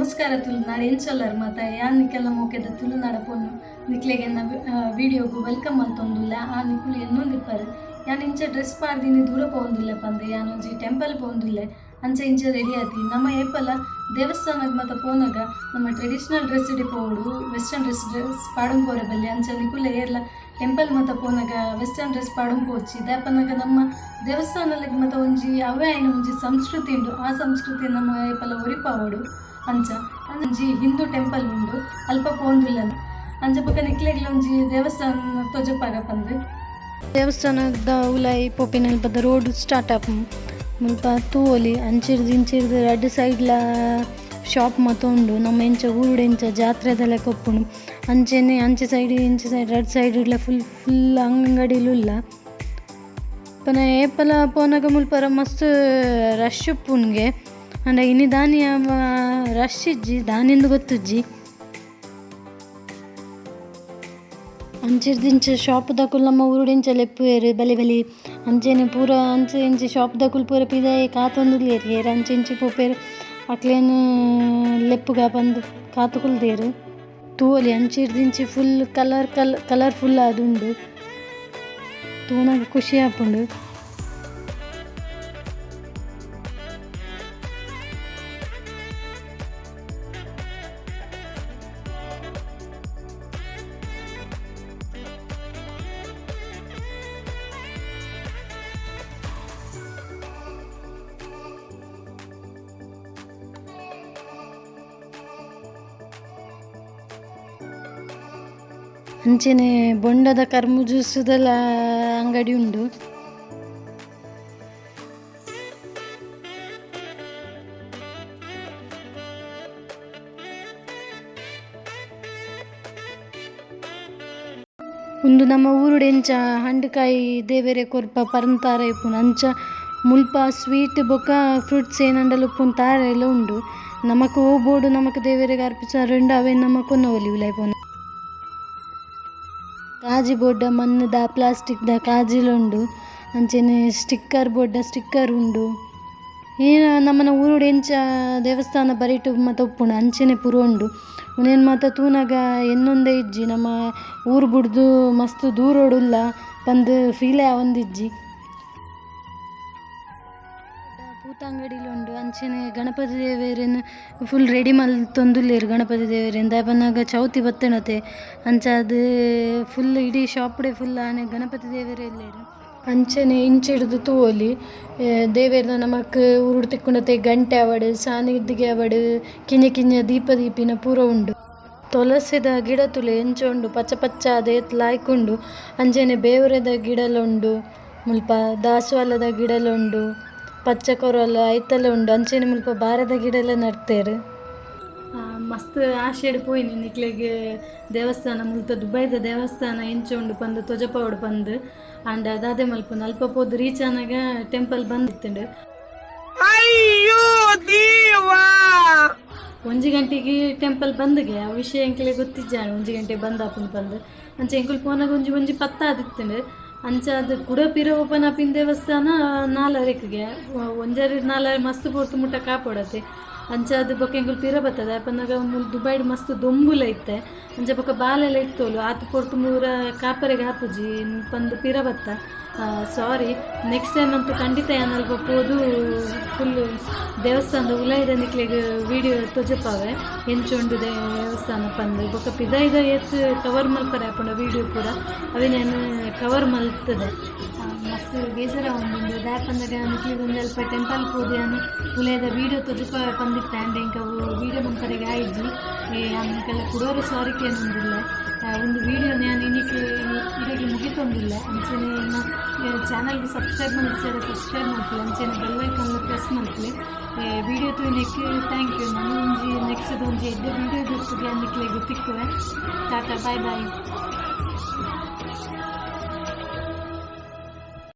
ನಮಸ್ಕಾರ ತುಳುನಾಡು ಎಂಚಲ್ಲರ್ ಮಾತ ಯಾನ್ ನಿಕ್ಕೆಲ್ಲ ಮೋಕೆದ ತುಳುನಾಡ ಪೊನ್ನು ನಿಕ್ಲೆಗೆ ವಿಡಿಯೋಗು ವೆಲ್ಕಮ್ ಅಂತೊಂದುಲ್ಲ ಆ ನಿಕುಲು ಎನ್ನೊಂದಿಪ್ಪರು ಯಾನ್ ಇಂಚ ಡ್ರೆಸ್ ಪಾಡ್ದಿನಿ ದೂರ ಪೋಂದುಲ್ಲೆ ಪಂದೆ ಯಾನ್ ಒಂಜಿ ಟೆಂಪಲ್ ಪೋಂದುಲ್ಲೆ ಅಂಚೆ ಇಂಚ ರೆಡಿ ಆತಿ ನಮ್ಮ ಏಪಲ ದೇವಸ್ಥಾನದ ಮತ ಪೋನಾಗ ನಮ್ಮ ಟ್ರೆಡಿಷನಲ್ ಡ್ರೆಸ್ ಇಡಿ ಪೋಡು ವೆಸ್ಟರ್ನ್ ಡ್ರೆಸ್ ಪಾಡಂ ಪೋರೆ ಬಲ್ಲಿ ಅಂಚ ನಿಕುಲೆ ಏರ್ಲ ಟೆಂಪಲ್ ಮತ ಪೋನಾಗ ವೆಸ್ಟರ್ನ್ ಡ್ರೆಸ್ ಪಾಡಂ ಪೋಚಿ ದಾಪನಾಗ ನಮ್ಮ ದೇವಸ್ಥಾನಕ್ಕೆ ಮತ ಒಂಜಿ ಅವೇ ಆಯ್ನ ಒಂಜಿ ಸಂಸ್ಕೃತಿ ಉಂಡು ಆ ಸಂಸ್ಕೃತಿ ನಮ್ಮ ಏಪಲ ಒರಿಪಾವಡು ಅಂಚ ಒಂಜಿ ಹಿಂದೂ ಟೆಂಪಲ್ ಉಂಡು ಅಲ್ಪ ಪೋಂದುಲ್ಲನ ಅಂಚ ಪಕ್ಕ ನಿಕ್ಲೆಗ್ಲ ಒಂಜಿ ದೇವಸ್ಥಾನ ತೊಜಪಾಗ ಪಂದು ದೇವಸ್ಥಾನದ ಉಲಾಯಿ ಪೋಪಿನಲ್ಲಿ ಬದ ರೋಡ್ ಸ್ಟಾರ್ಟ್ ಆಪ್ ಮುಲ್ಪ ತೂವೊಲಿ ಅಂಚಿರ್ದು ಇಂಚಿರ್ದು ಎರಡು ಸೈಡ್ಲ ಶಾಪ್ ಮತ ಉಂಡು ನಮ್ಮ ಎಂಚ ಊರುಡು ಎಂಚ ಜಾತ್ರೆದೆಲ್ಲ ಕೊಪ್ಪುಂಡು ಅಂಚೆನೆ ಅಂಚೆ ಸೈಡ್ ಇಂಚೆ ಸೈಡ್ ಎರಡು ಸೈಡ್ ಇಲ್ಲ ಫುಲ್ ಅಂಗಡಿಲುಲ್ಲ ಪನ ಏಪಲ ಪೋನಾಗ ಮುಲ್ಪರ ಮಸ್ತ್ ರಶ್ ಉಪ್ಪುನ್ಗೆ ಅಂಡ ಇನಿ ದಾನಿ ರಶ್ ಇಜ್ಜಿ ದಾನಿಂದು ಗೊತ್ತುಜ್ಜಿ ಅಂಚಿರ್ದಿಂಚ ಶಾಪ್ ದಕುಲ್ ನಮ್ಮ ಊರುಡೆಂಚ ಲೆಪ್ಪುವೆರು ಬಲಿ ಅಂಚೆನೆ ಪೂರ ಅಂಚೆ ಇಂಚೆ ಶಾಪ್ ದಕುಲ್ ಪೂರ ಪಿದಾಯಿ ಕಾತೊಂದುಲ್ಲೇರು ಏರು ಅಂಚೆ ಇಂಚಿ ಪೋಪೇರು ಅಕ್ಲೇನು ಲೆಪ್ಪುಗ ಬಂದು ಕಾತುಕುಲ್ದೇರು ತೂವಲಿ ಅಂಚಿರ್ದಿಂಚಿ ಫುಲ್ ಕಲರ್ಫುಲ್ ಆದುಂಡು ತೂನಾಗ ಖುಷಿ ಆಪುಂಡು ಅಂಚೆನೆ ಬೊಂಡದ ಕರ್ಮು ಜ್ಯೂಸುದೆಲ್ಲ ಅಂಗಡಿ ಉಂಡು ಒಂದು ನಮ್ಮ ಊರುಡೆಂಚ ಹಂಡುಕಾಯಿ ದೇವೆರೆ ಕೊರ್ಪ ಪರಂತಾರ ಇಪ್ಪುಂಡು ಅಂಚ ಮುಲ್ಪ ಸ್ವೀಟ್ ಬೊಕ್ಕ ಫ್ರೂಟ್ಸ್ ಏನಂಡಲು ಉಪ್ಪುನ ತಾರ ಎಲ್ಲ ಉಂಡು ನಮಕ್ ಹೋಗ್ಬೋಡು ನಮಕ್ ದೇವೆರೆಗೆ ಅರ್ಪಿಸಾರುಂಡು ಅವೇ ನಮಕ್ ಒಲಿ ಉಲಾಯ್ಪೋನ ಕಾಜಿ ಬೋಡ್ಡ ಮಣ್ಣದ ಪ್ಲಾಸ್ಟಿಕ್ದ ಕಾಜಿಲುಂಡು ಅಂಚೆನೆ ಸ್ಟಿಕ್ಕರ್ ಬೋಡ್ಡ ಸ್ಟಿಕ್ಕರ್ ಉಂಡು ಏನು ನಮ್ಮನ ಊರುಡು ಎಂಚ ದೇವಸ್ಥಾನ ಬರಿಟು ಮತ ಉಪ್ಪುಂಡು ಅಂಚೆನೆ ಪೂರ ಉಂಡು ಉನೇನು ಮಾತ ತೂನಾಗ ಎನ್ನೊಂದೇ ಇಜ್ಜಿ ನಮ್ಮ ಊರು ಬಿಡ್ದು ಮಸ್ತ್ ದೂರೋಡುಲ್ಲ ಪಂದು ಫೀಲೇ ಒಂದಿಜ್ಜಿ ಪೂತಂಗಡಿಲುಂಡು ಅಂಚೆನೆ ಗಣಪತಿ ದೇವೇರನ್ನು ಫುಲ್ ರೆಡಿ ಮಲ್ತೊಂದುಲ್ಲೇರು ಗಣಪತಿ ದೇವೇರಿಂದ ದಾಪನಾಗ ಚೌತಿ ಬತ್ತಣತೆ ಅಂಚ ಅದು ಫುಲ್ ಇಡೀ ಶಾಪ್ಡೆ ಫುಲ್ ಆನೆ ಗಣಪತಿ ದೇವೇರೇ ಇಲ್ಲೇರು ಅಂಚೆನೆ ಇಂಚಿಡ್ದು ತೂವೊಲಿ ದೇವೇರ್ನ ನಮಕ್ ಉರುಡು ತಿಕ್ಕೊಂಡತೆ ಗಂಟೆ ಅವಡು ಸಾನಿದ್ದಿಗೆ ಅವಡು ಕಿಂಜ ದೀಪಿನ ಪೂರ ಉಂಡು ತುಳಸಿದ ಗಿಡ ತುಲೆ ಎಂಚ ಉಂಡು ಪಚ್ಚ ಅದೇತ್ ಲಾಯ್ಕೊಂಡು ಅಂಚೆನೆ ಬೇವರೆದ ಗಿಡಲುಂಡು ಮುಲ್ಪ ದಾಸವಾಳದ ಗಿಡಲುಂಡು ಪಚ್ಚ ಕೊರಲ ಐತಲ್ಲ ಉಂಡು ಅಂಚೆನೆ ಮುಲ್ಪ ಬಾರದ ಗಿಡ ಎಲ್ಲ ನಡ್ತೇರು ಮಸ್ತ್ ಆಶೆಡ್ ಪೋಯಿನಿ ನಿಕ್ಲೆಗೆ ದೇವಸ್ಥಾನ ಮುಲ್ತ ದುಬೈದ ದೇವಸ್ಥಾನ ಎಂಚ ಉಂಡು ಪಂದು ತೊಜಪಾವಡು ಪಂದು ಅಂಡ್ ಅದಾದೆ ಮಲ್ಪುಂಡು ಅಲ್ಪ ಪೋದು ರೀಚ್ ಆನಾಗ ಟೆಂಪಲ್ ಬಂದಿತ್ತುಂಡು ಒಂಜಿ ಗಂಟೆಗೆ ಟೆಂಪಲ್ ಬಂದ್ಗೆ ಆ ವಿಷಯ ಎಂಕ್ಲೆ ಗೊತ್ತಿಜ್ಜಾಣ 1 ಗಂಟೆ ಬಂದಾಪುಂಡು ಪಂದು ಅಂಚೆ ಎಂಕುಲು ಪೋನಾಗ ಒಂಜಿ ಪತ್ತಾದಿತ್ತುಂಡು ಅಂಚ ಅದು ಕುಡ ಪಿರ ಓಪನ್ ಆಪಿನ ದೇವಸ್ಥಾನ 4:00ಗೆ ಒಂಜರಿ 4 ಮಸ್ತ್ ಪೋರ್ತು ಮುಟ್ಟ ಕಾಪಾಡತ್ತೆ ಅಂಚ ಅದು ಬೊಕ್ಕ ಎಂಕುಲು ಪಿರ ಬರ್ತದೆ ಅಪ್ಪನಾಗ ದುಬೈಡ್ ಮಸ್ತ್ ದೊಂಬುಲ ಇತ್ತೆ ಅಂಚ ಬೊಕ್ಕ ಬಾಲೆಲ್ಲ ಇತ್ತೋಲು ಆತು ಪೊರ್ತು ಮೂರ ಕಾಪರೆಗೆ ಹಾಪುಜಿ ಪಂದು ಪಿರ ಬತ್ತ ಸಾರಿ ನೆಕ್ಸ್ಟ್ ಟೈಮ್ ಅಂತೂ ಖಂಡಿತ ಏನಲ್ಪ ಪೋದು ಫುಲ್ ದೇವಸ್ಥಾನದ ಉಲಾಯ್ದ ನಿಕ್ಲೆಗೆ ವಿಡಿಯೋ ತೊಜಪಾವೆ ಎಂಚುಂಡು ದೇವಸ್ಥಾನ ಪಂದು ಬೊಕ್ಕ ಪಿದಾಯ್ದ ಎತ್ತು ಕವರ್ ಮಲ್ಪರೆ ಹಾಪುಂಡ ವಿಡಿಯೋ ಪೂರ ಅವೇನೇನು ಕವರ್ ಮಲ್ತದೆ ಮಸ್ತ್ ಬೇಜಾರ ಒಂದೊಂದು ದಾಪಂದಾಗ ನಿಕ್ಲಿಗೆ ಒಂದು ಅಲ್ಪ ಟೆಂಪಲ್ ಪೋದಿಯಾನು ಉಲಾಯ್ದ ವಿಡಿಯೋ ತೊಜಪ ಪಂದಿತ್ತ ಆ್ಯಂಡ್ ಎಂಕ ವಿಡಿಯೋ ಮಂಪರೆಗೆ ಆಯ್ಜಿ ಅನ್ನಕ್ಕೆಲ್ಲ ಕೊಡೋರು ಸಾರಿಕೆ ಅನ್ನೊಂದಿಲ್ಲ ಒಂದು ವಿಡಿಯೋ ನಾನು ಇನ್ನಿಕ್ಕೆ ಇದಕ್ಕೆ ಮುಗಿತೊಂದಿಲ್ಲ ಅಂಚೆನೆ ಚಾನಲ್ಗೆ ಸಬ್ಸ್ಕ್ರೈಬ್ ಮಾಡ್ತಾರೆ ಸಬ್ಸ್ಕ್ರೈಬ್ ಮಾಡ್ತೀವಿ ಅಂಚೆನೆ ಬೆಲ್ ಐಕಾನ್ ಪ್ರೆಸ್ ಮಾಡ್ತೀವಿ ವಿಡಿಯೋ ತುಳಿಲಿಕ್ಕೆ ಥ್ಯಾಂಕ್ ಯು ನಾನು ಒಂಜಿ ನೆಕ್ಸ್ಟ್ ಒಂಜಿ ಎಡ್ಡೆ ವಿಡಿಯೋ ಇರ್ತದೆ ಅನ್ನಿಕ್ಲೆಗೆ ತಿಕ್ಕುವೆ ಟಾಟಾ ಬಾಯ್